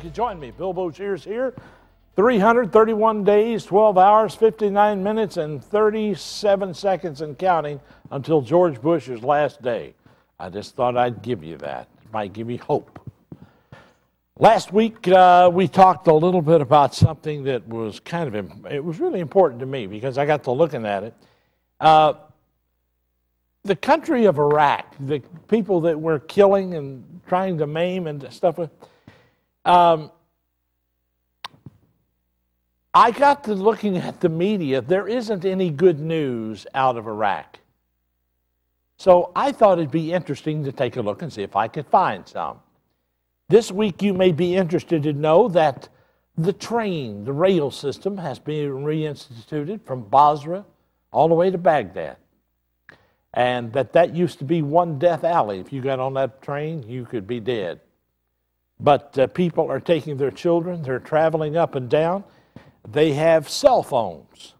you joined me. Bill Boshears here. 331 days, 12 hours, 59 minutes, and 37 seconds and counting until George Bush's last day. I just thought I'd give you that. It might give you hope. Last week, we talked a little bit about something that was it was really important to me because I got to looking at it. The country of Iraq, the people that we're killing and trying to maim and stuff with, I got to looking at the media. There isn't any good news out of Iraq. So I thought it'd be interesting to take a look and see if I could find some. This week you may be interested to know that the rail system has been reinstituted from Basra all the way to Baghdad. And that used to be one death alley. If you got on that train, you could be dead. But people are taking their children. They're traveling up and down. They have cell phones.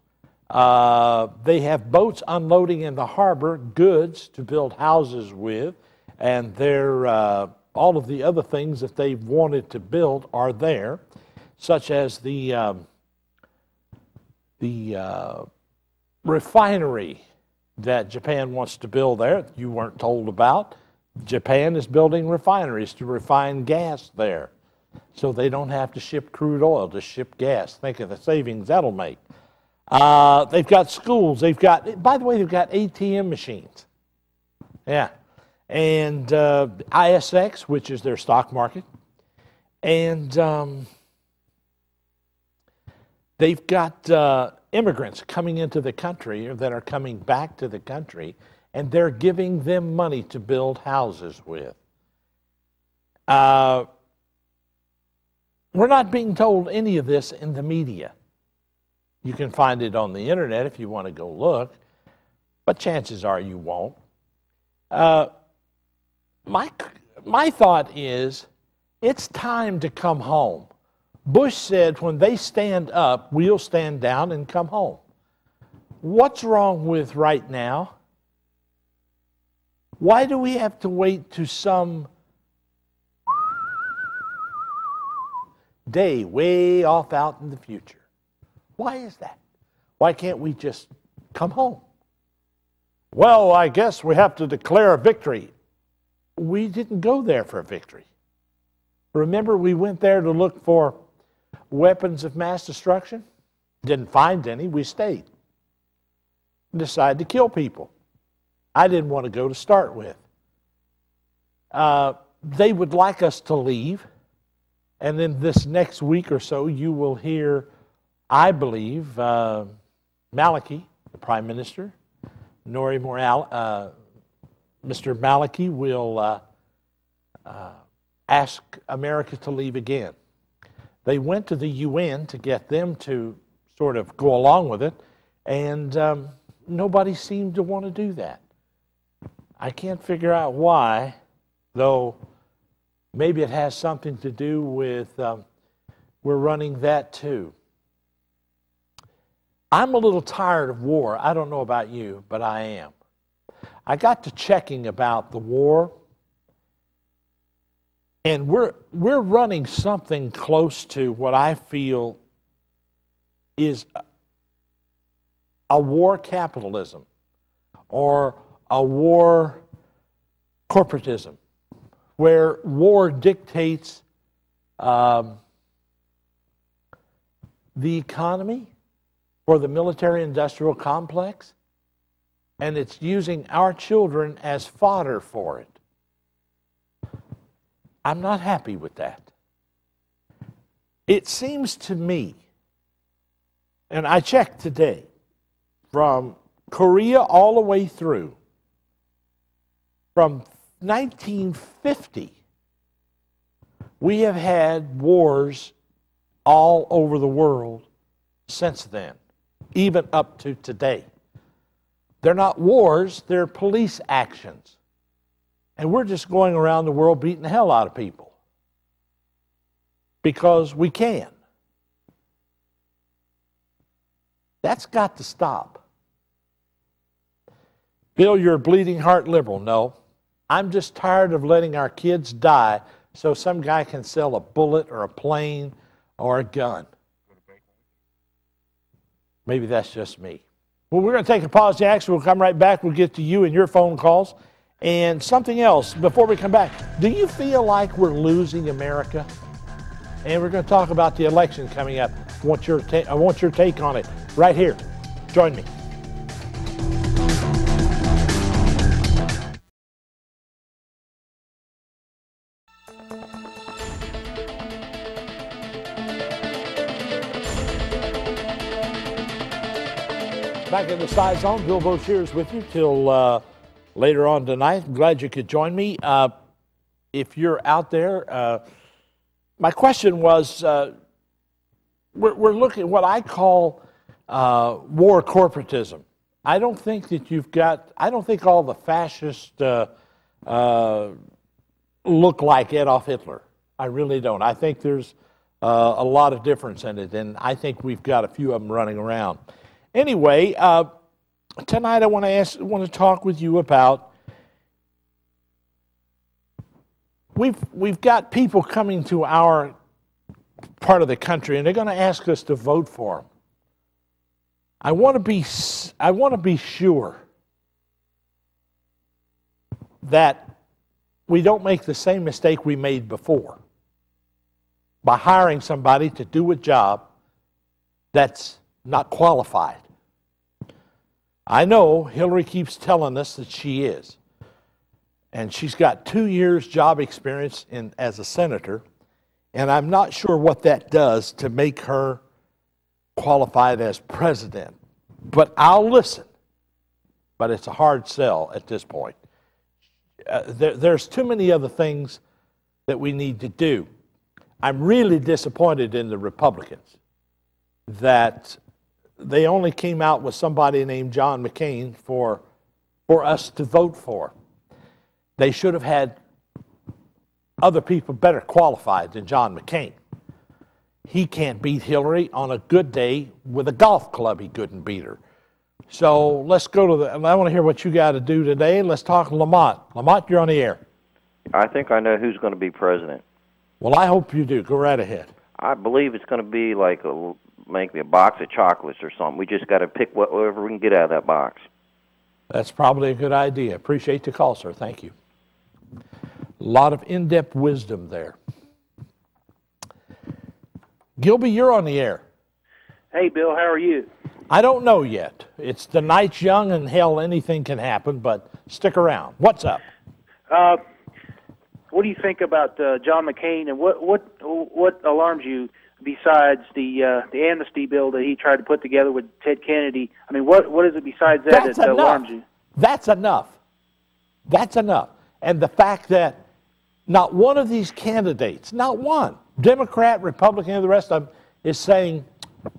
They have boats unloading in the harbor, goods to build houses with. And they're, all of the other things that they've wanted to build are there, such as the refinery that Japan wants to build there. You weren't told about. Japan is building refineries to refine gas there, so they don't have to ship crude oil, to ship gas. Think of the savings that'll make. They've got schools. They've got, by the way, they've got ATM machines. Yeah. And ISX, which is their stock market. And they've got immigrants coming into the country or that are coming back to the country, and they're giving them money to build houses with. We're not being told any of this in the media. You can find it on the internet if you want to go look, but chances are you won't. My thought is, it's time to come home. Bush said, when they stand up, we'll stand down and come home. What's wrong with right now? Why do we have to wait to some day way off out in the future? Why is that? Why can't we just come home? Well, I guess we have to declare a victory. We didn't go there for a victory. Remember, we went there to look for weapons of mass destruction? Didn't find any. We stayed. Decided to kill people. I didn't want to go to start with. They would like us to leave. And then this next week or so, you will hear, I believe, Maliki, the Prime Minister, Mr. Maliki will ask America to leave again. They went to the UN to get them to sort of go along with it, and nobody seemed to want to do that. I can't figure out why, though maybe it has something to do with we're running that too. I'm a little tired of war. I don't know about you, but I am. I got to checking about the war, and we're running something close to what I feel is a war capitalism or a war corporatism, where war dictates the economy or the military-industrial complex, and it's using our children as fodder for it. I'm not happy with that. It seems to me, and I checked today, from Korea all the way through, from 1950, we have had wars all over the world since then, even up to today. They're not wars, they're police actions. And we're just going around the world beating the hell out of people because we can. That's got to stop. Bill, you're a bleeding heart liberal. No, I'm just tired of letting our kids die so some guy can sell a bullet or a plane or a gun. Maybe that's just me. Well, we're going to take a pause, Jackson. We'll come right back. We'll get to you and your phone calls. And something else before we come back. Do you feel like we're losing America? And we're going to talk about the election coming up. I want your take on it right here. Join me. Back in the Scizone, Bill Boshier is with you till later on tonight. I'm glad you could join me. If you're out there, my question was, we're looking at what I call war corporatism. I don't think that I don't think all the fascists look like Adolf Hitler. I really don't. I think there's a lot of difference in it, and I think we've got a few of them running around. Anyway, tonight I want to talk with you about we've got people coming to our part of the country, and they're going to ask us to vote for them. I want to be sure that we don't make the same mistake we made before by hiring somebody to do a job that's not qualified. I know Hillary keeps telling us that she is. And she's got 2 years job experience as a senator, and I'm not sure what that does to make her qualified as president. But I'll listen. But it's a hard sell at this point. There's too many other things that we need to do. I'm really disappointed in the Republicans that they only came out with somebody named John McCain for us to vote for. They should have had other people better qualified than John McCain. He can't beat Hillary. On a good day with a golf club, he couldn't beat her. So let's go to I want to hear what you got to do today. Let's talk Lamont. Lamont, you're on the air. I think I know who's going to be president. Well, I hope you do. Go right ahead. I believe it's going to be like maybe a box of chocolates or something. We just got to pick whatever we can get out of that box. That's probably a good idea. Appreciate the call, sir. Thank you. A lot of in-depth wisdom there. Gilby, you're on the air. Hey, Bill, how are you? I don't know yet. It's the night's young and hell, anything can happen, but stick around. What's up? What do you think about John McCain, and what alarms you besides the amnesty bill that he tried to put together with Ted Kennedy? I mean, what is it besides that alarms you? That's enough. That's enough. And the fact that not one of these candidates, not one, Democrat, Republican, and the rest of them, is saying,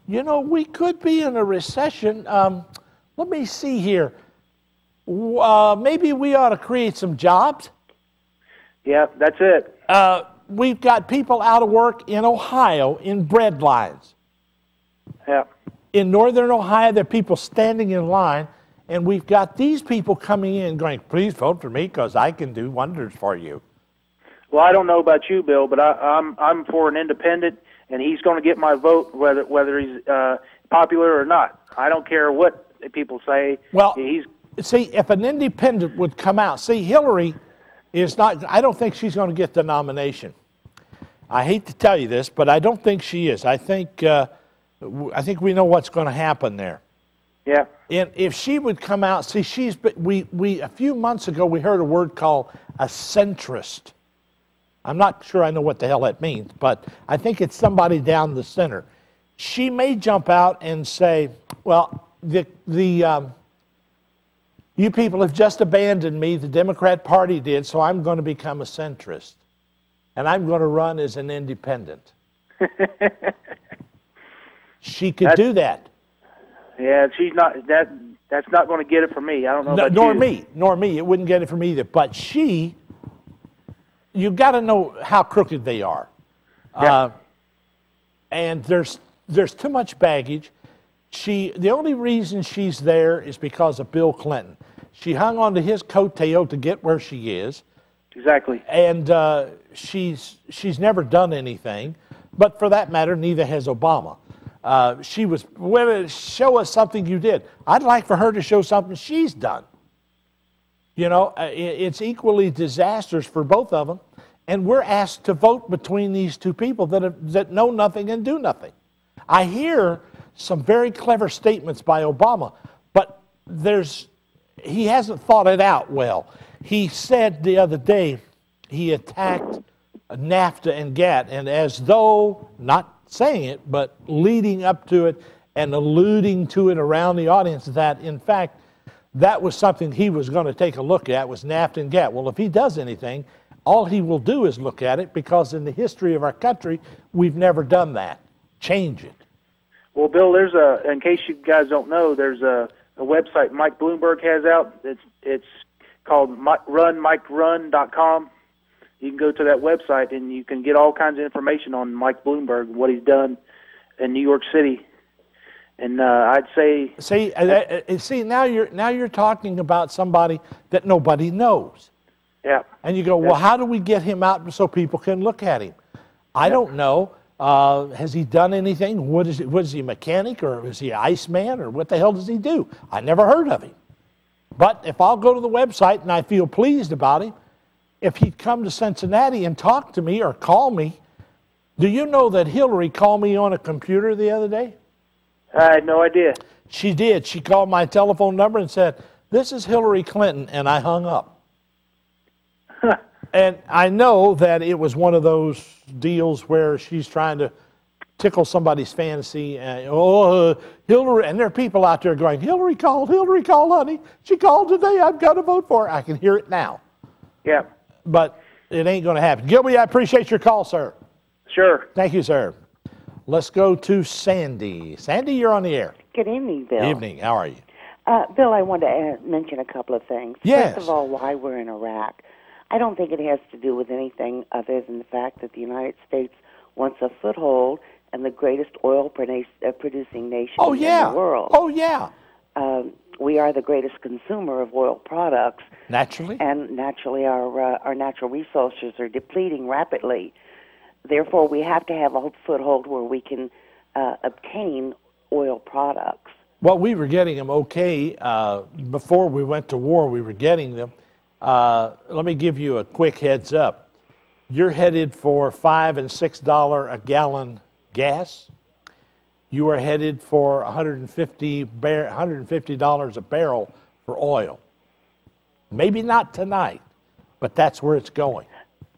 you know, we could be in a recession. Let me see here. Maybe we ought to create some jobs. Yeah, that's it. We've got people out of work in Ohio in bread lines. Yeah. In northern Ohio, there are people standing in line, and we've got these people coming in going, please vote for me because I can do wonders for you. Well, I don't know about you, Bill, but I'm for an independent, and he's going to get my vote whether he's popular or not. I don't care what people say. Well, see, if an independent would come out, see, Hillary is not, I don't think she's going to get the nomination. I hate to tell you this, but I don't think she is. I think we know what's going to happen there. Yeah. And if she would come out, see, a few months ago we heard a word called a centrist. I'm not sure I know what the hell that means, but I think it's somebody down the center. She may jump out and say, well, you people have just abandoned me, the Democrat Party did, so I'm going to become a centrist. And I'm going to run as an independent. She could do that. Yeah, she's not, that's not going to get it for me. I don't know about you. Nor me. It wouldn't get it from either. But you've got to know how crooked they are. Yeah. And there's too much baggage. The only reason she's there is because of Bill Clinton. She hung on to his coattail to get where she is. Exactly. And she's never done anything, but for that matter, neither has Obama. She was, well, show us something you did. I'd like for her to show something she's done. You know, it's equally disastrous for both of them, and we're asked to vote between these two people that know nothing and do nothing. I hear some very clever statements by Obama, but he hasn't thought it out well. He said the other day he attacked NAFTA and GATT, and as though, not saying it, but leading up to it and alluding to it around the audience, that in fact that was something he was going to take a look at, was NAFTA and GATT. Well, if he does anything, all he will do is look at it, because in the history of our country, we've never done that. Change it. Well, Bill, there's in case you guys don't know, there's a website Mike Bloomberg has out. It's called MikeRun.com. You can go to that website and you can get all kinds of information on Mike Bloomberg, what he's done in New York City. And I'd say, see, now you're talking about somebody that nobody knows. Yeah. And you go, well, how do we get him out so people can look at him? I don't know. Has he done anything? What is he, a mechanic, or is he an Iceman, or what the hell does he do? I never heard of him. But if I'll go to the website and I feel pleased about him, if he'd come to Cincinnati and talk to me or call me, do you know that Hillary called me on a computer the other day? I had no idea. She did. She called my telephone number and said, "This is Hillary Clinton," and I hung up. And I know that it was one of those deals where she's trying to tickle somebody's fantasy. Hillary, and there are people out there going, Hillary called, honey. She called today. I've got to vote for her. I can hear it now. Yeah. But it ain't going to happen. Gilby, I appreciate your call, sir. Sure. Thank you, sir. Let's go to Sandy. Sandy, you're on the air. Good evening, Bill. Evening. How are you? Bill, I want to mention a couple of things. Yes. First of all, why we're in Iraq. I don't think it has to do with anything other than the fact that the United States wants a foothold and the greatest oil producing nation in the world. Oh, yeah. We are the greatest consumer of oil products. Naturally. And naturally, our natural resources are depleting rapidly. Therefore, we have to have a foothold where we can obtain oil products. Well, we were getting them okay. Before we went to war, we were getting them. Let me give you a quick heads up. You're headed for $5 and $6 a gallon gas. You are headed for $150 a barrel for oil. Maybe not tonight, but that's where it's going.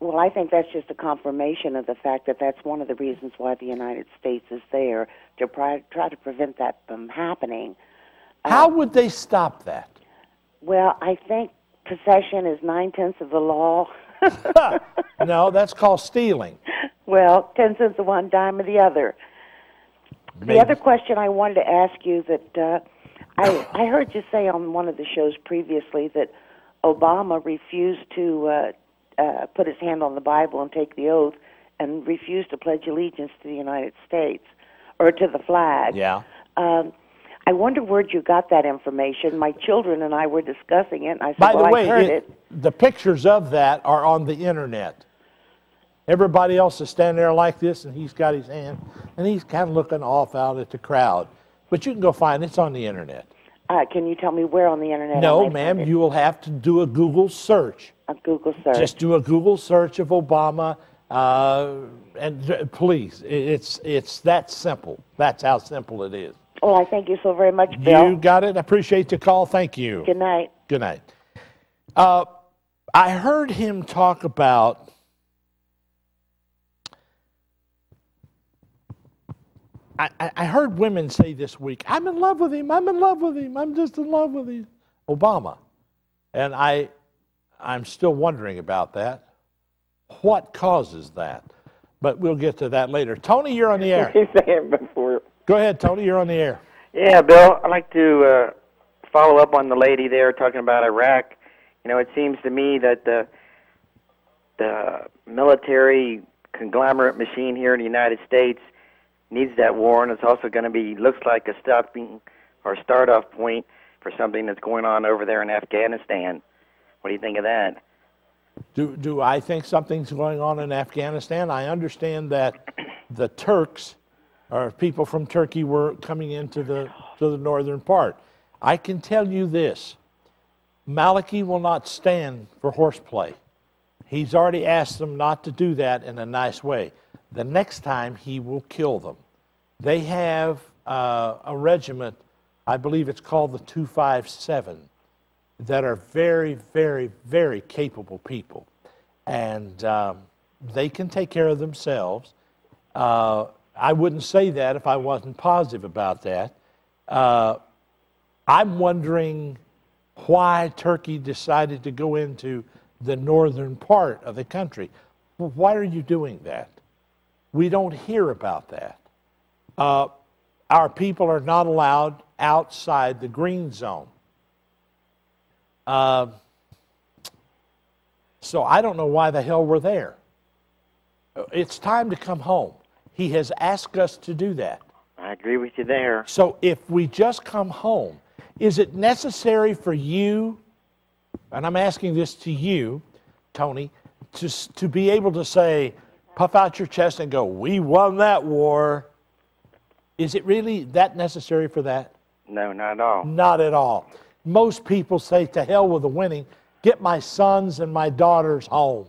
Well, I think that's just a confirmation of the fact that that's one of the reasons why the United States is there, to try to prevent that from happening. How would they stop that? Well, I think possession is 9/10 of the law. No, that's called stealing. Well, 10 cents of one, dime of the other. Maybe. The other question I wanted to ask you that I heard you say on one of the shows previously that Obama refused to put his hand on the Bible and take the oath, and refused to pledge allegiance to the United States, or to the flag. Yeah. I wonder where you got that information. My children and I were discussing it, and I said, By the way, I heard it. The pictures of that are on the internet. Everybody else is standing there like this, and he's got his hand, and he's kind of looking off out at the crowd. But you can go find it. It's on the internet. Can you tell me where on the internet? No, ma'am. You will have to do a Google search. A Google search. Just do a Google search of Obama, and please, it's that simple. That's how simple it is. Well, I thank you so very much, Bill. You got it. I appreciate the call. Thank you. Good night. Good night. I heard him talk about I heard women say this week, I'm in love with him, I'm in love with him, I'm just in love with him. Obama. And I'm still wondering about that. What causes that? But we'll get to that later. Tony, you're on the air. Go ahead, Tony, you're on the air. Yeah, Bill, I'd like to follow up on the lady there talking about Iraq. You know, it seems to me that the military conglomerate machine here in the United States needs that war, and it's also going to be, looks like a stopping or start-off point for something that's going on over there in Afghanistan. What do you think of that? Do I think something's going on in Afghanistan? I understand that the Turks, or people from Turkey, were coming into the northern part. I can tell you this. Maliki will not stand for horseplay. He's already asked them not to do that in a nice way. The next time, he will kill them. They have a regiment, I believe it's called the 257, that are very, very, very capable people. And they can take care of themselves. I wouldn't say that if I wasn't positive about that. I'm wondering why Turkey decided to go into the northern part of the country. Well, why are you doing that? We don't hear about that. Our people are not allowed outside the green zone. So I don't know why the hell we're there. It's time to come home. He has asked us to do that. I agree with you there. So if we just come home, is it necessary for you, and I'm asking this to you, Tony, to be able to say, puff out your chest and go, we won that war? Is it really that necessary for that? No, not at all. Not at all. Most people say, to hell with the winning, get my sons and my daughters home.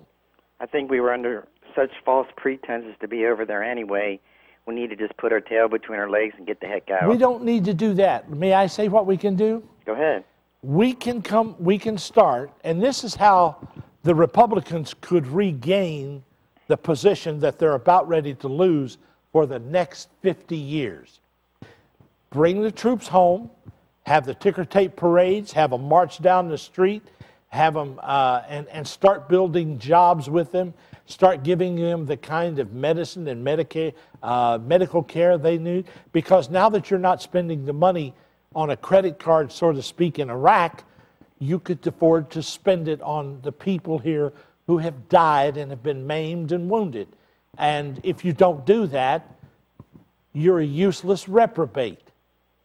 I think we were under such false pretenses to be over there anyway. We need to just put our tail between our legs and get the heck out. We don't need to do that. May I say what we can do? Go ahead. We can start, and this is how the Republicans could regain the position that they're about ready to lose for the next 50 years. Bring the troops home, have the ticker tape parades, have them march down the street, have them and start building jobs with them, start giving them the kind of medicine and medical care they need. Because now that you're not spending the money on a credit card, so to speak, in Iraq, you could afford to spend it on the people here who have died and have been maimed and wounded. And if you don't do that, you're a useless reprobate.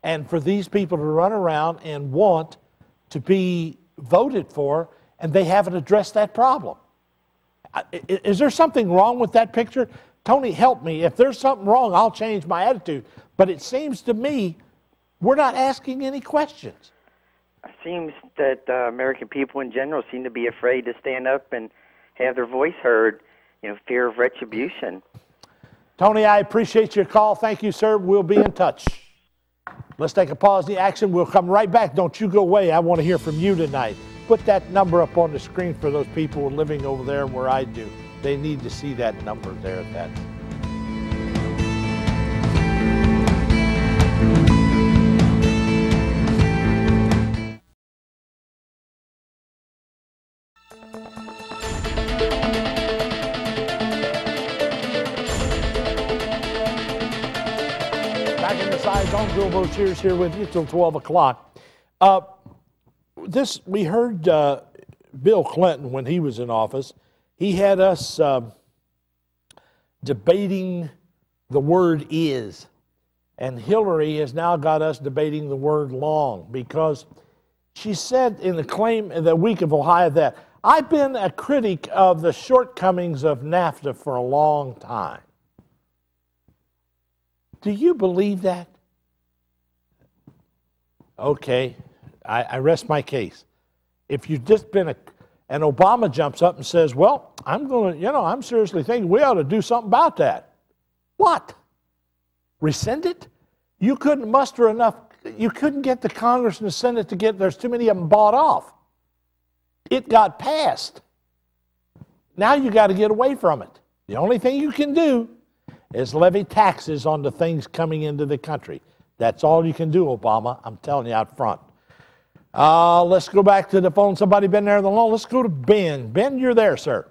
And for these people to run around and want to be voted for, and they haven't addressed that problem. Is there something wrong with that picture? Tony, help me. If there's something wrong, I'll change my attitude. But it seems to me we're not asking any questions. It seems that American people in general seem to be afraid to stand up and have their voice heard, fear of retribution. Tony, I appreciate your call. Thank you, sir. We'll be in touch. Let's take a pause in the action. We'll come right back. Don't you go away. I want to hear from you tonight. Put that number up on the screen for those people living over there where I do. They need to see that number there at that. Back in the Scizone, Bill Brochere's here with you till 12 o'clock. We heard Bill Clinton, when he was in office, he had us debating the word is. And Hillary has now got us debating the word long, because she said in the claim in the week of Ohio that I've been a critic of the shortcomings of NAFTA for a long time. Do you believe that? Okay, I rest my case. If you've just been and Obama jumps up and says, well, I'm seriously thinking we ought to do something about that. What? Rescind it? You couldn't muster enough, you couldn't get the Congress and the Senate to there's too many of them bought off. It got passed. Now you got to get away from it. The only thing you can do is levy taxes on the things coming into the country. That's all you can do, Obama. I'm telling you out front. Let's go back to the phone. Somebody been there long. Let's go to Ben. Ben, you're there, sir.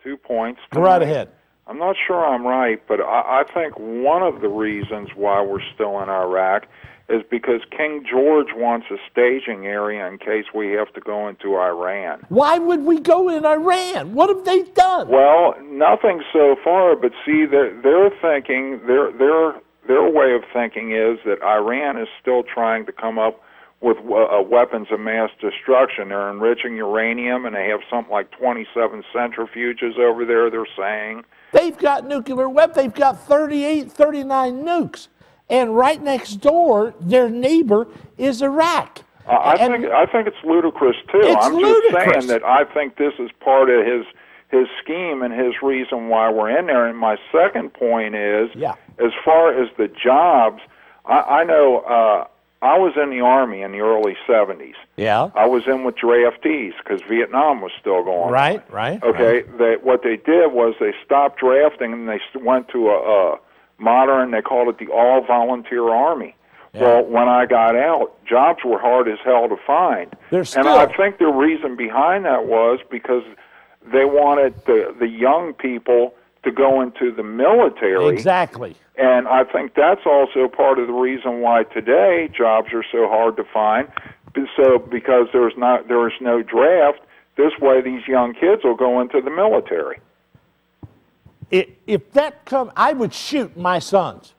2 points. Go right ahead. I'm not sure I'm right, but I think one of the reasons why we're still in Iraq is because King George wants a staging area in case we have to go into Iran. Why would we go in Iran? What have they done? Well, nothing so far, but see, they're thinking, their way of thinking is that Iran is still trying to come up with weapons of mass destruction. They're enriching uranium, and they have something like 27 centrifuges over there, they're saying. They've got nuclear weapons. They've got 38, 39 nukes. And right next door, their neighbor is Iraq. I think it's ludicrous, too. I'm just saying that I think this is part of his scheme and his reason why we're in there. And my second point is, as far as the jobs, I know I was in the Army in the early 70s. Yeah. I was in with draftees because Vietnam was still going on. Right. Okay, what they did was they stopped drafting and they went to a modern, they called it the all-volunteer Army. Yeah. Well, when I got out, jobs were hard as hell to find. And I think the reason behind that was because they wanted the young people to go into the military. Exactly. And I think that's also part of the reason why today jobs are so hard to find. So because there's no draft, this way these young kids will go into the military. If that comes, I would shoot my sons.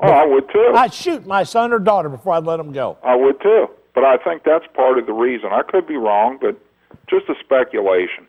Oh, I would too. I'd shoot my son or daughter before I'd let them go. I would too. But I think that's part of the reason. I could be wrong, but just a speculation.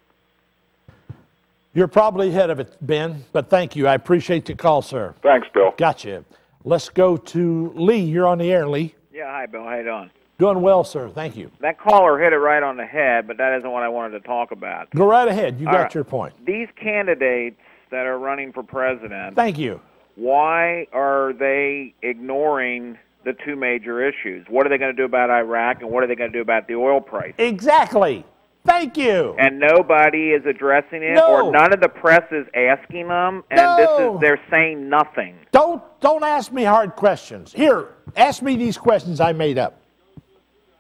You're probably ahead of it, Ben, but thank you. I appreciate the call, sir. Thanks, Bill. Gotcha. Let's go to Lee. You're on the air, Lee. Yeah, hi, Bill. How you doing? Doing well, sir. Thank you. That caller hit it right on the head, but that isn't what I wanted to talk about. Go right ahead. You got your point. These candidates that are running for president. Thank you. Why are they ignoring the two major issues? What are they going to do about Iraq, and what are they going to do about the oil price? Exactly. Thank you. And nobody is addressing it, or none of the press is asking them, and they're saying nothing. Don't ask me hard questions. Here, ask me these questions I made up.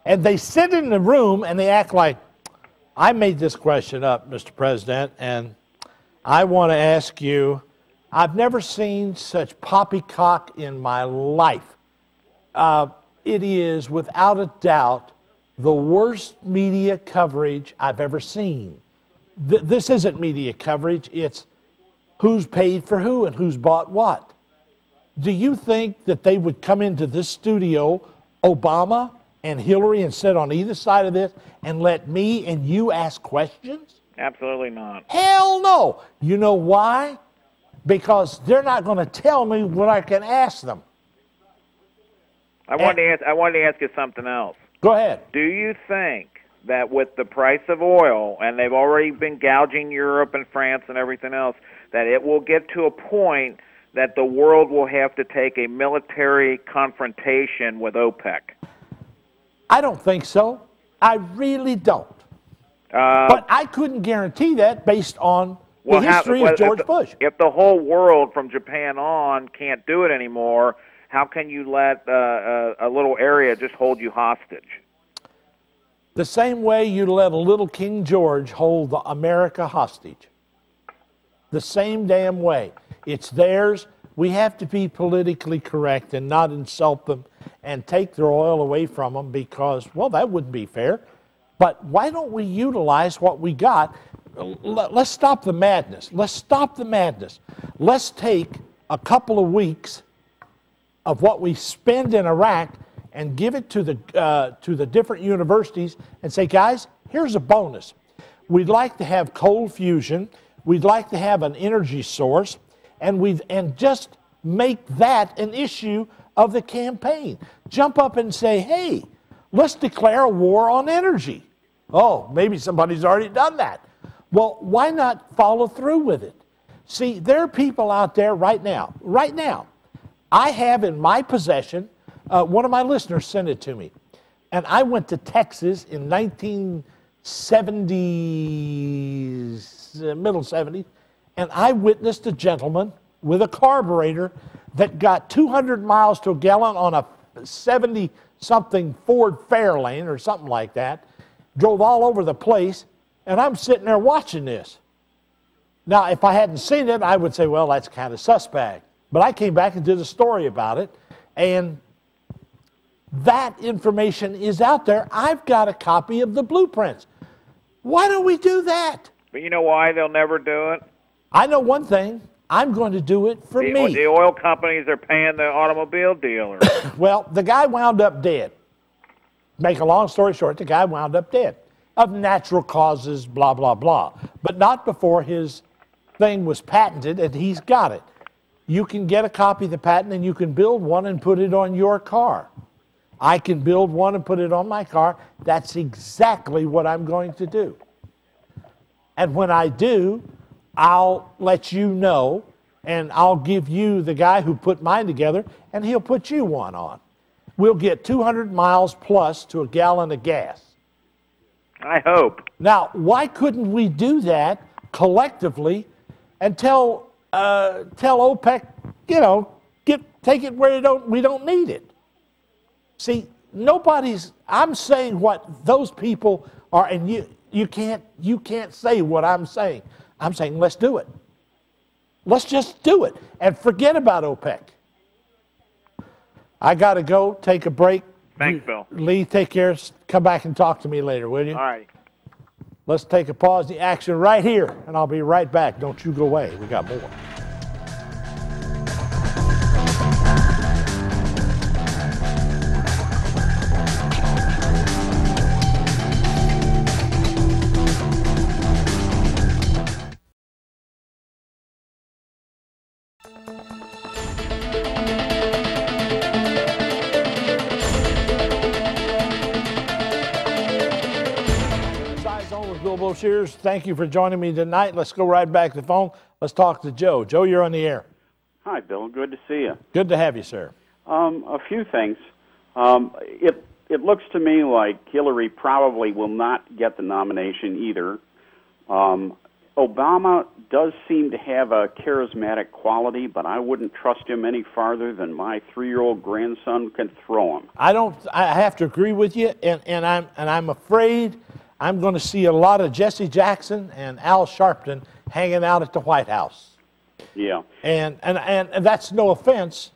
And they sit in the room and they act like, I made this question up, Mr. President, and I want to ask you, I've never seen such poppycock in my life. It is, without a doubt, the worst media coverage I've ever seen. This isn't media coverage. It's who's paid for who and who's bought what. Do you think that they would come into this studio, Obama and Hillary, and sit on either side of this and let me and you ask questions? Absolutely not. Hell no. You know why? Because they're not going to tell me what I can ask them. I wanted to ask you something else. Go ahead. Do you think that with the price of oil, and they've already been gouging Europe and France and everything else, that it will get to a point that the world will have to take a military confrontation with OPEC? I don't think so. I really don't. But I couldn't guarantee that based on the history of George Bush. If the whole world from Japan on can't do it anymore, how can you let a little area just hold you hostage? The same way you let a little King George hold America hostage. The same damn way. It's theirs. We have to be politically correct and not insult them and take their oil away from them because, well, that wouldn't be fair. But why don't we utilize what we got? Let's stop the madness. Let's stop the madness. Let's take a couple of weeks of what we spend in Iraq and give it to the different universities and say, guys, here's a bonus. We'd like to have cold fusion. We'd like to have an energy source, and just make that an issue of the campaign. Jump up and say, hey, let's declare a war on energy. Oh, maybe somebody's already done that. Well, why not follow through with it? See, there are people out there right now. I have in my possession, one of my listeners sent it to me, and I went to Texas in 1970s, middle 70s, and I witnessed a gentleman with a carburetor that got 200 miles to a gallon on a 70-something Ford Fairlane or something like that, drove all over the place, and I'm sitting there watching this. Now, if I hadn't seen it, I would say, well, that's kind of suspect. But I came back and did a story about it, and that information is out there. I've got a copy of the blueprints. Why don't we do that? But you know why they'll never do it? I know one thing. I'm going to do it for me. The oil companies are paying the automobile dealers. Well, the guy wound up dead. make a long story short, the guy wound up dead of natural causes, blah, blah, blah. But not before his thing was patented, and he's got it. You can get a copy of the patent, and you can build one and put it on your car. I can build one and put it on my car. That's exactly what I'm going to do. And when I do, I'll let you know, and I'll give you the guy who put mine together, and he'll put you one on. We'll get 200 miles plus to a gallon of gas. I hope. Now, why couldn't we do that collectively and tell OPEC, take it where we don't need it? See, I'm saying what those people are, and you can't say what I'm saying. I'm saying let's do it. Let's just do it and forget about OPEC. I got to go take a break. Thanks, Bill. Lee, take care. Come back and talk to me later, will you? All right. Let's take a pause in the action right here, and I'll be right back. Don't you go away. We got more. Scizone with Bill Shears. Thank you for joining me tonight. Let's go right back to the phone. Let's talk to Joe. Joe, you're on the air. Hi, Bill. Good to see you. Good to have you, sir. A few things. It looks to me like Hillary probably will not get the nomination either. Obama does seem to have a charismatic quality, but I wouldn't trust him any farther than my 3-year-old grandson can throw him. I have to agree with you, and I'm afraid I'm going to see a lot of Jesse Jackson and Al Sharpton hanging out at the White House. Yeah. And that's no offense,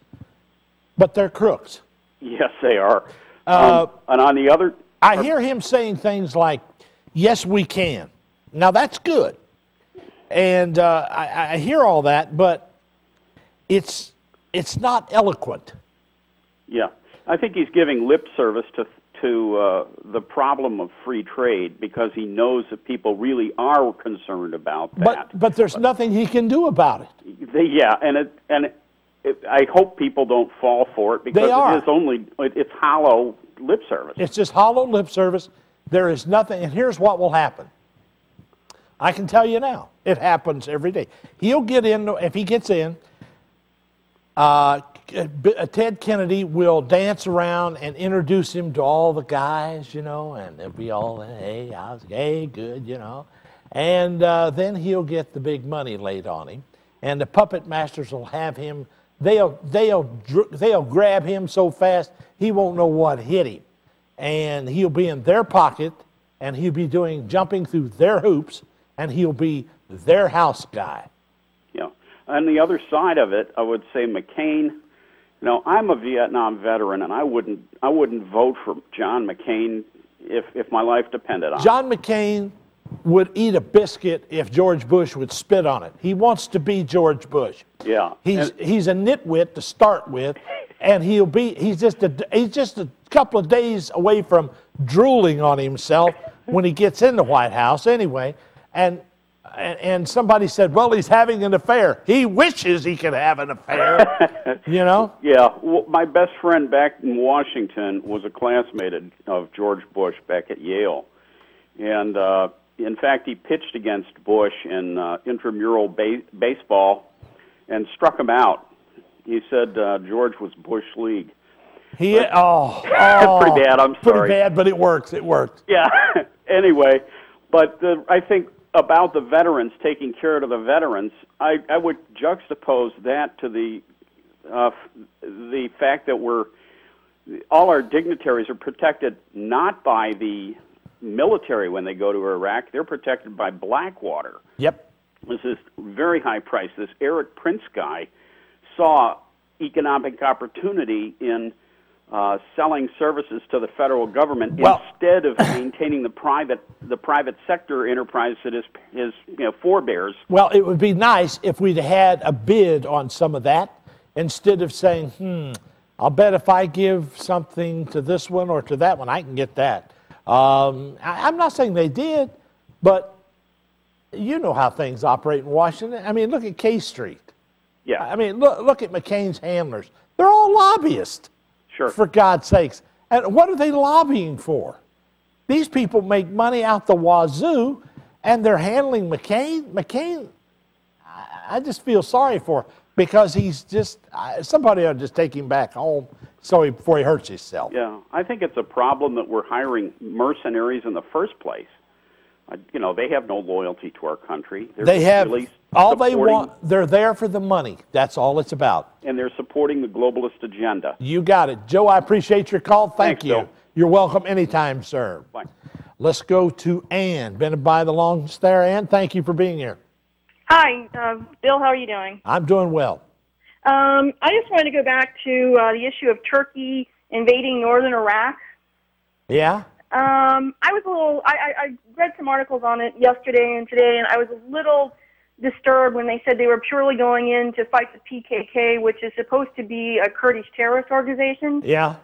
but they're crooks. Yes, they are. And on the other... I hear him saying things like, yes, we can. Now, that's good. And I hear all that, but it's not eloquent. Yeah. I think he's giving lip service to the problem of free trade because he knows that people really are concerned about that. But there's nothing he can do about it. Yeah, I hope people don't fall for it because it's hollow lip service. It's just hollow lip service. There is nothing, and here's what will happen. I can tell you now, it happens every day. He'll get in, if he gets in, Ted Kennedy will dance around and introduce him to all the guys, and they'll be all, hey, good, And then he'll get the big money laid on him. And the puppet masters will have him, they'll grab him so fast he won't know what hit him. And he'll be in their pocket, and he'll be jumping through their hoops, and he'll be their house guy. Yeah. On the other side of it, I would say McCain. I'm a Vietnam veteran, and I wouldn't vote for John McCain if my life depended on it. John McCain would eat a biscuit if George Bush would spit on it. He wants to be George Bush. Yeah. He's a nitwit to start with, and he's just a couple of days away from drooling on himself when he gets in the White House anyway. And somebody said, well, he's having an affair. He wishes he could have an affair, Yeah. Well, my best friend back in Washington was a classmate of George Bush back at Yale. And, in fact, he pitched against Bush in intramural baseball and struck him out. He said George was Bush League. Pretty bad, I'm sorry. Pretty bad, but it works. It worked. Yeah. Anyway, but I think about the veterans, taking care of the veterans, I would juxtapose that to the fact that all our dignitaries are protected not by the military when they go to Iraq. They're protected by Blackwater. Yep. This is very high price. This Eric Prince guy saw economic opportunity in selling services to the federal government instead of maintaining the private sector enterprise that his forebears. Well, it would be nice if we'd had a bid on some of that instead of saying, I'll bet if I give something to this one or to that one, I can get that. I'm not saying they did, but you know how things operate in Washington. I mean, look at K Street. Yeah. I mean, look at McCain's handlers. They're all lobbyists. Sure. For God's sakes. And what are they lobbying for? These people make money out the wazoo, and they're handling McCain. McCain, I just feel sorry for him because he's just, somebody ought to just take him back home before he hurts himself. Yeah, I think it's a problem that we're hiring mercenaries in the first place. You know, they have no loyalty to our country. They have really all they want. They're there for the money. That's all it's about. And they're supporting the globalist agenda. You got it. Joe, I appreciate your call. Thank you. Bill. You're welcome anytime, sir. Bye. Let's go to Ann. Been by the longest there, Ann. Thank you for being here. Hi, Bill. How are you doing? I'm doing well. I just wanted to go back to the issue of Turkey invading northern Iraq. Yeah? I was a little. I read some articles on it yesterday and today, and I was a little disturbed when they said they were purely going in to fight the PKK, which is supposed to be a Kurdish terrorist organization. Yeah.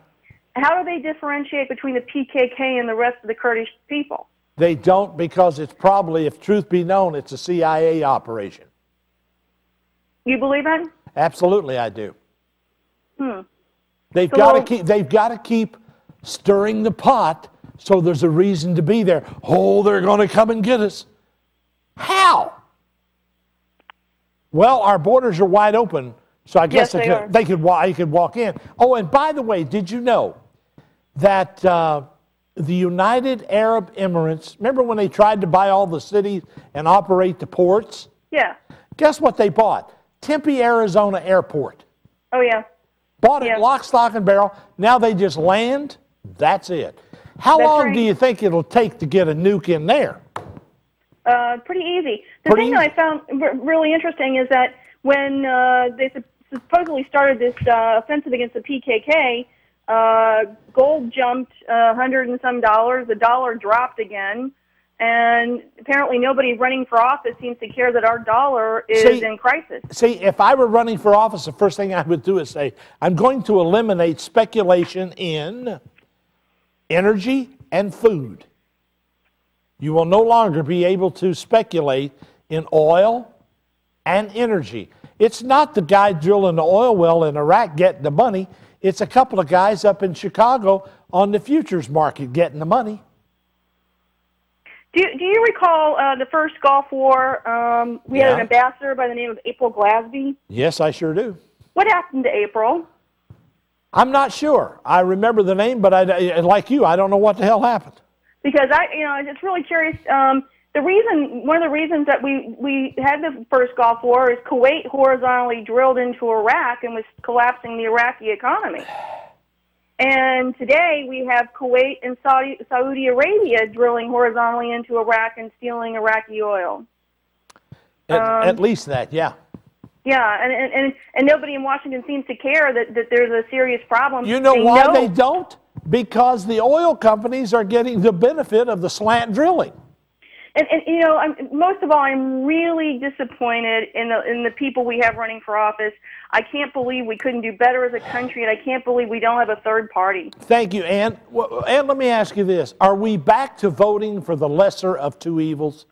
How do they differentiate between the PKK and the rest of the Kurdish people? They don't, because it's probably, if truth be known, it's a CIA operation. You believe that? Absolutely, I do. They've So got to keep stirring the pot so there's a reason to be there. Oh, they're going to come and get us. How? Well, our borders are wide open, so I guess Yes, they could walk in. Oh, and by the way, did you know that the United Arab Emirates, remember when they tried to buy all the cities and operate the ports? Yeah. Guess what they bought? Tempe, Arizona Airport. Oh, yeah. Bought it lock, stock, and barrel. Now they just land. That's it. How long do you think it'll take to get a nuke in there? Pretty easy. The thing that I found really interesting is that when they supposedly started this offensive against the PKK, gold jumped $100 and some. The dollar dropped again, and apparently nobody running for office seems to care that our dollar is in crisis. See, if I were running for office, the first thing I would do is say, I'm going to eliminate speculation in energy and food. You will no longer be able to speculate in oil and energy. It's not the guy drilling the oil well in Iraq getting the money. It's a couple of guys up in Chicago on the futures market getting the money. Do you recall the first Gulf War? We had an ambassador by the name of April Glasby. Yes, I sure do. What happened to April? I'm not sure. I remember the name, but like you, I don't know what the hell happened. Because I'm just really curious. One of the reasons that we had the first Gulf War is Kuwait horizontally drilled into Iraq and was collapsing the Iraqi economy. And today we have Kuwait and Saudi Arabia drilling horizontally into Iraq and stealing Iraqi oil. At least that, yeah. Yeah, and nobody in Washington seems to care that there's a serious problem. You know why they don't? Because the oil companies are getting the benefit of the slant drilling. And most of all, I'm really disappointed in the people we have running for office. I can't believe we couldn't do better as a country, and I can't believe we don't have a third party. Thank you, Ann. Ann, let me ask you this. Are we back to voting for the lesser of two evils?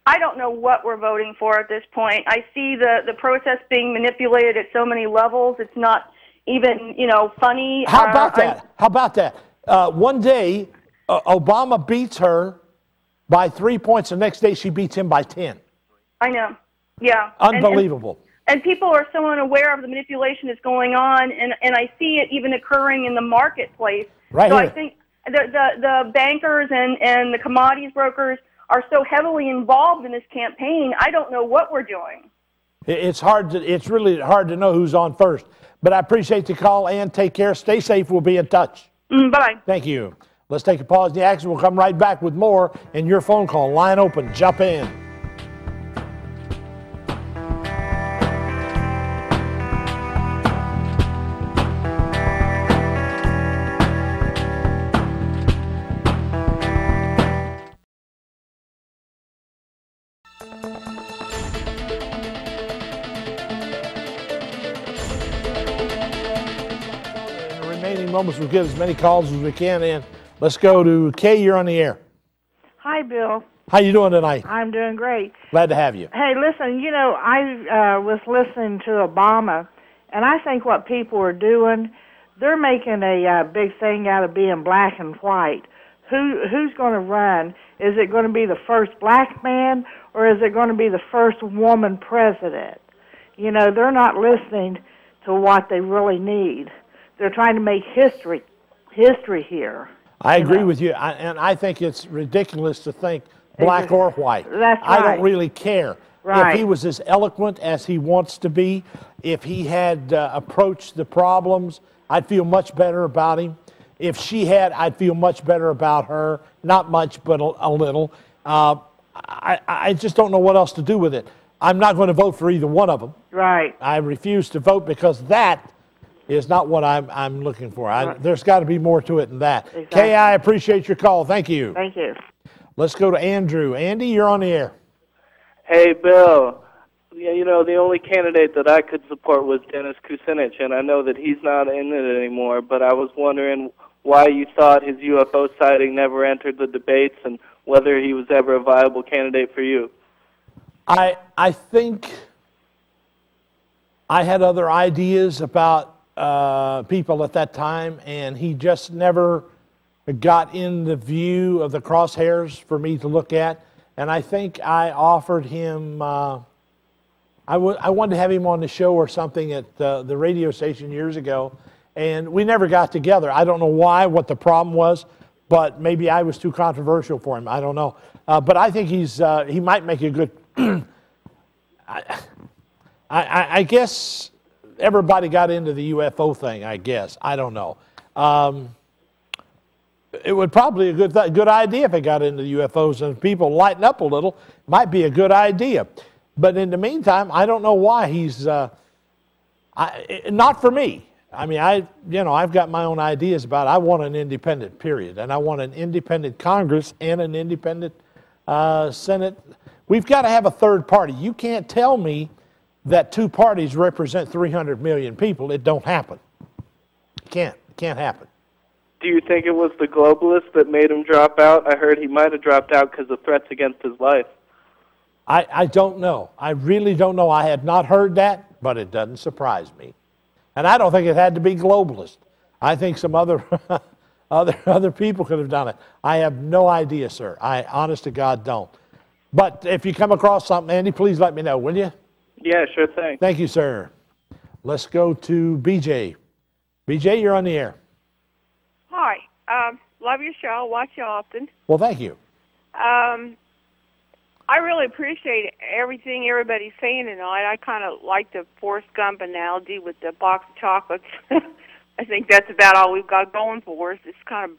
I don't know what we're voting for at this point. I see the process being manipulated at so many levels. It's not even, funny. How about that? One day, Obama beats her by 3 points. The next day, she beats him by 10. I know. Yeah. Unbelievable. And people are so unaware of the manipulation that's going on, and I see it even occurring in the marketplace. Right so here. I think the bankers and the commodities brokers are so heavily involved in this campaign, I don't know what we're doing. It's really hard to know who's on first. But I appreciate the call, Ann. Take care. Stay safe. We'll be in touch. Bye-bye. Thank you. Let's take a pause in the action. We'll come right back with more. And your phone call, line open. Jump in. moments, we'll get as many calls as we can in. Let's go to Kay. You're on the air. Hi, Bill. How you doing tonight? I'm doing great. Glad to have you. Hey, listen, you know, I was listening to Obama, and I think what people are doing, they're making a big thing out of being black and white. Who's going to run? Is it going to be the first black man, or is it going to be the first woman president? You know, they're not listening to what they really need. They're trying to make history here. I agree with you, and I think it's ridiculous to think black or white. That's right. I don't really care. Right. If he was as eloquent as he wants to be, if he had approached the problems, I'd feel much better about him. If she had, I'd feel much better about her. Not much, but a little. I just don't know what else to do with it. I'm not going to vote for either one of them. Right. I refuse to vote because that is not what I'm looking for. Right. There's got to be more to it than that. Exactly. Kay, I appreciate your call. Thank you. Thank you. Let's go to Andrew. Andy, you're on the air. Hey, Bill. Yeah, you know, the only candidate that I could support was Dennis Kucinich, and I know that he's not in it anymore, but I was wondering why you thought his UFO sighting never entered the debates and whether he was ever a viable candidate for you. I think I had other ideas about people at that time, and he just never got in the view of the crosshairs for me to look at. And I think I offered him, I wanted to have him on the show or something at the radio station years ago, and we never got together. I don't know why, what the problem was, but maybe I was too controversial for him. I don't know. But I think he might make a good... I guess everybody got into the UFO thing, I guess. I don't know. It would probably be a good idea if it got into the UFOs and people lighten up a little. Might be a good idea. But in the meantime, I don't know why he's not for me. I mean, I've got my own ideas about it. I want an independent, period. And I want an independent Congress and an independent Senate. We've got to have a third party. You can't tell me that two parties represent 300 million people. It don't happen. It can't happen. Do you think it was the globalists that made him drop out? I heard he might have dropped out because of threats against his life. I don't know. I really don't know. I had not heard that, but it doesn't surprise me. And I don't think it had to be globalist. I think some other other people could have done it. I have no idea, sir. I, honest to God, don't. But if you come across something, Andy, please let me know, will you? Yeah, sure thing. Thank you, sir. Let's go to BJ. BJ, you're on the air. Hi. Love your show. Watch you often. Well, thank you. I really appreciate everything everybody's saying tonight. I kind of like the Forrest Gump analogy with the box of chocolates. I think that's about all we've got going for us. Just kind of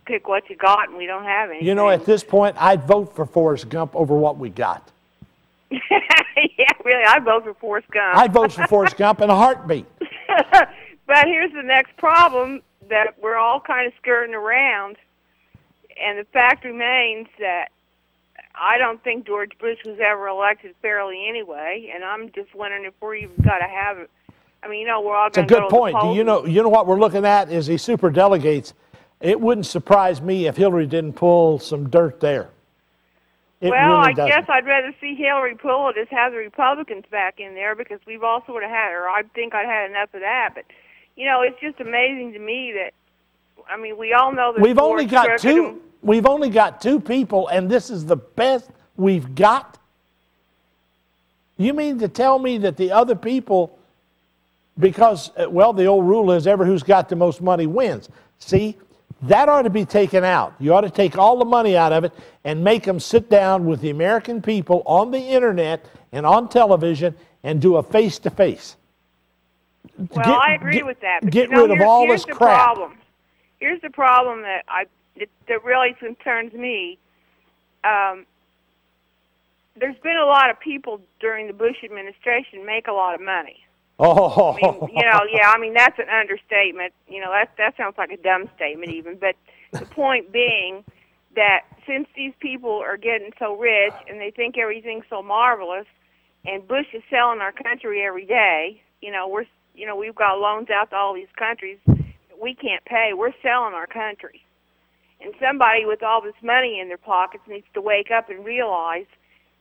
pick what you got, and we don't have anything. You know, at this point, I'd vote for Forrest Gump over what we got. Yeah, really, I'd vote for Forrest Gump. I'd vote for Forrest Gump in a heartbeat. But here's the next problem that we're all kind of skirting around, and the fact remains that I don't think George Bush was ever elected fairly anyway, and I'm just wondering if we're even got to have it. I mean, you know, we're all going to go to the polls. It's a good point. You know what we're looking at is the super delegates. It wouldn't surprise me if Hillary didn't pull some dirt there. Well, really I guess I'd rather see Hillary pull it as have the Republicans back in there, because we've all sort of had, or I think I'd had enough of that. But, you know, it's just amazing to me that, I mean, we all know that we've only got two. We've only got two people, and this is the best we've got? You mean to tell me that the other people, because, well, the old rule is ever who's got the most money wins. See, that ought to be taken out. You ought to take all the money out of it and make them sit down with the American people on the internet and on television and do a face-to-face. Well, I agree with that. But Get rid of all this crap. Here's the problem that really concerns me. There's been a lot of people during the Bush administration make a lot of money. Oh, I mean, you know, yeah, I mean, that's an understatement. You know, that sounds like a dumb statement even. But the point being that since these people are getting so rich and they think everything's so marvelous, and Bush is selling our country every day, we've got loans out to all these countries. we can't pay. We're selling our country. And somebody with all this money in their pockets needs to wake up and realize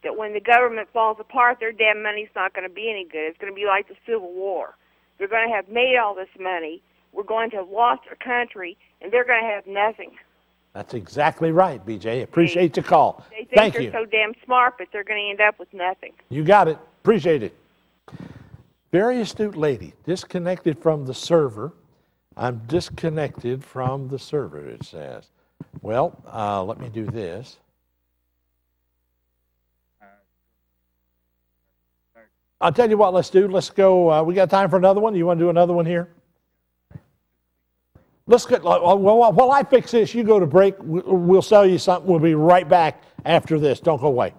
that when the government falls apart, their damn money's not going to be any good. It's going to be like the Civil War. They're going to have made all this money. We're going to have lost our country, and they're going to have nothing. That's exactly right, BJ. Appreciate the call. They think Thank they're you. so damn smart, but they're going to end up with nothing. You got it. Appreciate it. Very astute lady. Disconnected from the server. I'm disconnected from the server, it says. Well, let me do this. I'll tell you what, let's do. Let's go. We got time for another one? You want to do another one here? Let's get, well, while I fix this, you go to break. We'll sell you something. We'll be right back after this. Don't go away.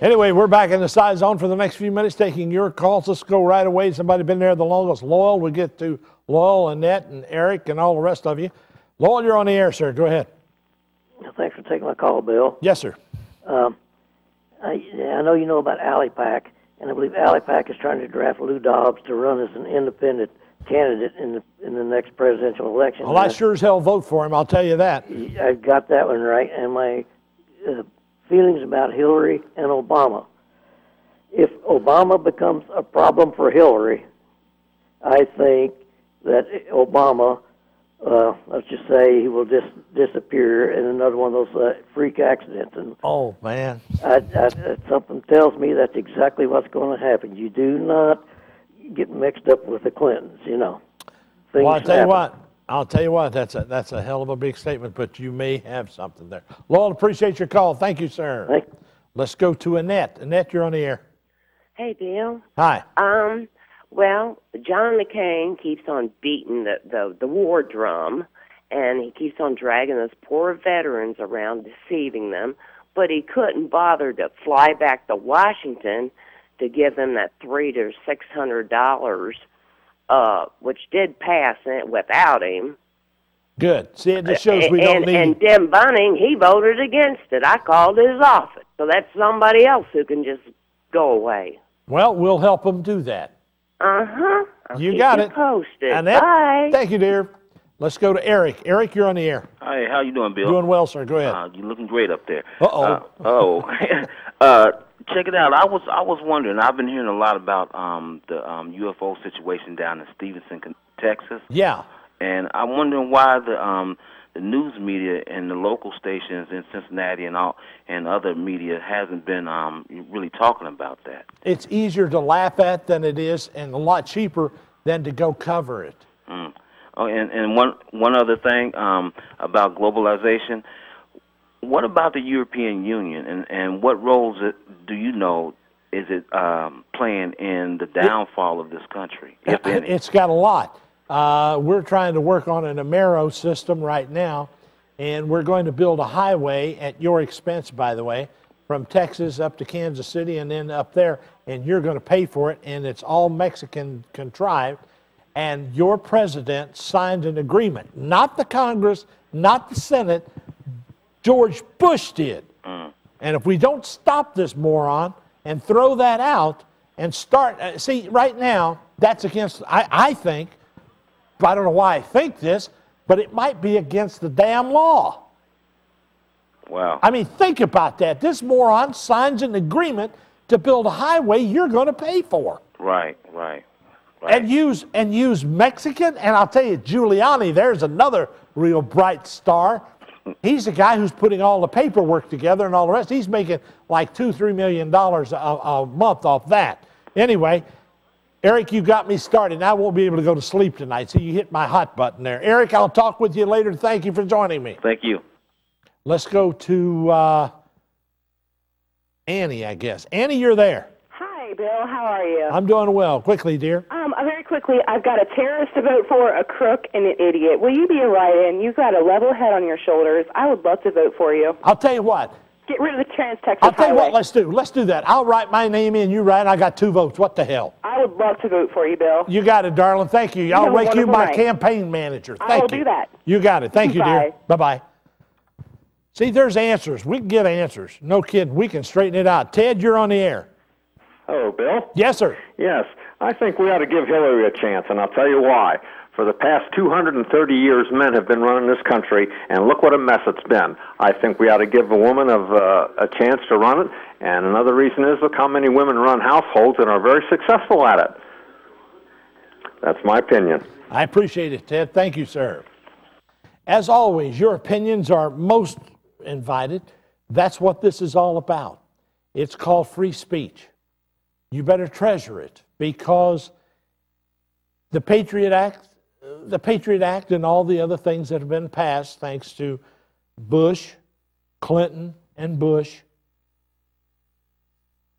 Anyway, we're back in the Scizone for the next few minutes, taking your calls. Let's go right away. Somebody been there the longest. Lowell, we get to Lowell, Annette, and Eric, and all the rest of you. Lowell, you're on the air, sir. Go ahead. Thanks for taking my call, Bill. Yes, sir. I know you know about AliPac, and I believe AliPac is trying to draft Lou Dobbs to run as an independent candidate in the next presidential election. Well, I sure as hell vote for him, I'll tell you that. I got that one right, and my feelings about Hillary and Obama. If Obama becomes a problem for Hillary, I think that Obama, let's just say he will disappear in another one of those freak accidents. And oh, man. Something tells me that's exactly what's going to happen. You do not get mixed up with the Clintons, you know. Things well, I'll tell you what, happen. that's a hell of a big statement, but you may have something there. Lowell, appreciate your call. Thank you, sir. Thank you. Let's go to Annette. Annette, you're on the air. Hey, Bill. Hi. Well, John McCain keeps on beating the war drum, and he keeps on dragging those poor veterans around, deceiving them, but he couldn't bother to fly back to Washington to give them that $300 to $600, which did pass it without him. Good. See, it just shows we don't need... And Tim Bunning, he voted against it. I called his office. So that's somebody else who can just go away. Well, we'll help them do that. Uh-huh. You got it. Posted. Annette, bye. Thank you, dear. Let's go to Eric. Eric, you're on the air. Hi, how you doing, Bill? Doing well, sir. Go ahead. You're looking great up there. Uh-oh. Check it out. I was wondering. I've been hearing a lot about the UFO situation down in Stevenson, Texas. Yeah. And I'm wondering why the news media and the local stations in Cincinnati and other media hasn't been really talking about that. It's easier to laugh at than it is, and a lot cheaper than to go cover it. Mm. Oh, and one other thing about globalization. What about the European Union, and what roles do you know is it playing in the downfall of this country, if any? It's got a lot. We're trying to work on an Amero system right now, and we're going to build a highway at your expense, by the way, from Texas up to Kansas City and then up there, and you're going to pay for it, and it's all Mexican contrived. And your president signed an agreement, not the Congress, not the Senate, George Bush did. And if we don't stop this moron and throw that out and start, see, right now, that's against, I think, I don't know why I think this, but it might be against the damn law. Wow. I mean, think about that. This moron signs an agreement to build a highway you're going to pay for. Right. And use Mexican, and I'll tell you, Giuliani, there's another real bright star. He's the guy who's putting all the paperwork together and all the rest. He's making like $2-3 million a month off that. Anyway, Eric, you got me started. Now I won't be able to go to sleep tonight, so you hit my hot button there. Eric, I'll talk with you later. Thank you for joining me. Thank you. Let's go to Annie, I guess. Annie, you're there. Hi, Bill. How are you? I'm doing well. Quickly, dear. A very quick quickly, I've got a terrorist to vote for, a crook, and an idiot. Will you be a write-in? You've got a level head on your shoulders. I would love to vote for you. I'll tell you what. Get rid of the Trans-Texas I'll tell you Highway. what, let's do. Let's do that. I'll write my name in, you write, and I got 2 votes. What the hell? I would love to vote for you, Bill. You got it, darling. Thank you. I'll make you my campaign manager. Thank you. I will do that. You got it. Thank you, dear. Bye. Bye-bye. See, there's answers. We can get answers. No kidding. We can straighten it out. Ted, you're on the air. Hello, Bill. Yes, sir. Yes, I think we ought to give Hillary a chance, and I'll tell you why. For the past 230 years, men have been running this country, and look what a mess it's been. I think we ought to give a woman a chance to run it, and another reason is look how many women run households and are very successful at it. That's my opinion. I appreciate it, Ted. Thank you, sir. As always, your opinions are most invited. That's what this is all about. It's called free speech. You better treasure it because the Patriot Act and all the other things that have been passed thanks to Bush, Clinton, and Bush,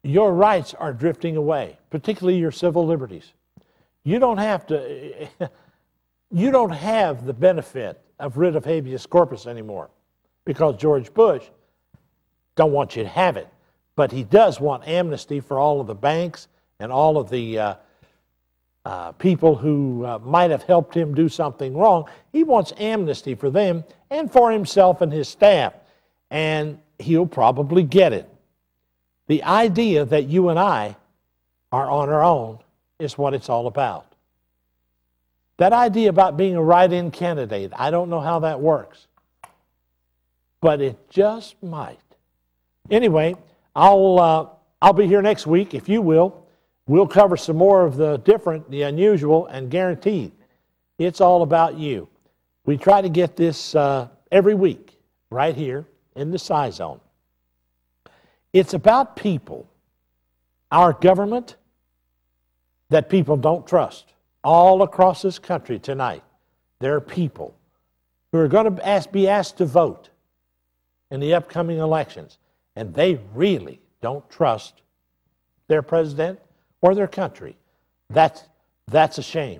your rights are drifting away, particularly your civil liberties. You don't have to, you don't have the benefit of writ of habeas corpus anymore because George Bush don't want you to have it. But he does want amnesty for all of the banks and all of the people who might have helped him do something wrong. He wants amnesty for them and for himself and his staff. And he'll probably get it. The idea that you and I are on our own is what it's all about. That idea about being a write-in candidate, I don't know how that works. But it just might. Anyway, I'll be here next week, if you will. We'll cover some more of the different, the unusual, and guaranteed. It's all about you. We try to get this every week right here in the Scizone. It's about people, our government, that people don't trust. All across this country tonight, there are people who are going to be asked to vote in the upcoming elections, and they really don't trust their president or their country. That's a shame.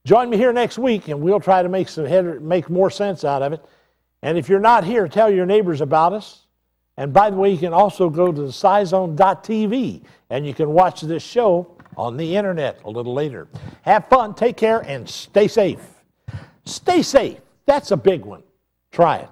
Join me here next week, and we'll try to make more sense out of it. And if you're not here, tell your neighbors about us. And by the way, you can also go to the Scizone.tv, and you can watch this show on the internet a little later. Have fun, take care, and stay safe. Stay safe. That's a big one. Try it.